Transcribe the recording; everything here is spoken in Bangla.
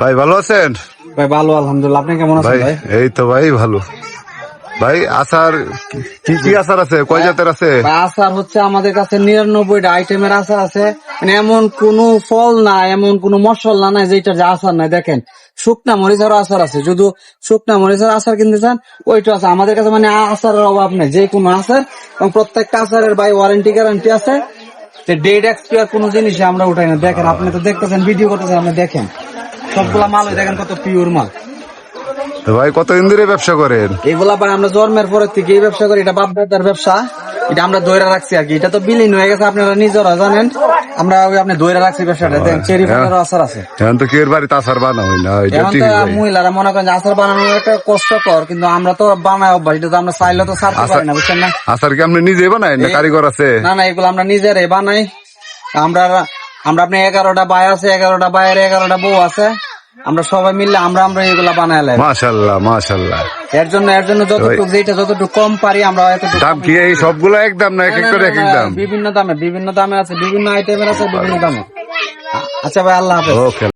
ভাই ভালো আছেন? ভাই ভালো আলহামদুলিল্লাহ, আপনি কেমন আছেন ভাই? এই তো ভাই ভালো। ভাই আচার কি কি আচার আছে, কয় জাতের আছে? ভাই আচার হচ্ছে আমাদের কাছে 99টা আইটেমের আচার আছে। মানে এমন কোন ফল না, এমন কোন মশলা নাই যেটা যে আচার নাই। দেখেন শুকনা মরিচেরও আচার আছে, যদি শুকনা মরিচের আচার কিনতে চান ওইটা আছে আমাদের কাছে। মানে আচারের অভাব নেই, যে কোনো আচার, এবং প্রত্যেকটা আচারের ভাই ওয়ারেন্টি গ্যারান্টি আছে। ডেট এক্সপায়ার কোনো জিনিস আমরা উঠাই না। দেখেন আপনি তো দেখতেছেন, ভিডিও করতেছেন, আপনি দেখেন সবগুলা মাল দেখেন কত পিওর মাল। তো ভাই কতদিন ধরে ব্যবসা করেন? এগুলা ভাই আমরা জন্মের পরের থেকে এই ব্যবসা করি, এটা বাপ দাদার ব্যবসা, এটা আমরা ধরে রাখছি আর কি। এটা তো বিলীন হয়ে গেছে, আপনারা নিজেরা জানেন। আমরা আপনি ধরে রাখছি ব্যবসাটা। দেখেন চেরি ফলেরও আচার আছে। এখন তো কেউ বাড়িতে আচার বানাই না, এটা এখন ঠিক তো ভাই। মহিলারা মনে করেন যে আচার বানানো একটা কষ্টকর, কিন্তু আমরা তো বানাই অভ্যাস। এটা তো আমরা চাইলে তো ছাড়তে পারি না, বুঝছেন না? আচার কি আপনি নিজে বানাই না কারিগর আছে? না না, এগুলো আমরা নিজেরাই বানাই। আমরা আমরা আপনি 11টা ভাই আছে, 11টা ভাইয়ের 11টা বউ আছে। আমরা সবাই মিললে আমরা এগুলা বানাই লাই। মাশাআল্লাহ মাশাআল্লাহ। এর জন্য যতটুকু যেটা যতটুকু কম পারি আমরা এতটুকু। দাম কি এই সবগুলো একদম না, এক এক করে এক এক দাম? বিভিন্ন দামে আছে, বিভিন্ন আইটেমের আছে, বিভিন্ন দামে। আচ্ছা ভাই, আল্লাহ হাফেজ। ওকে।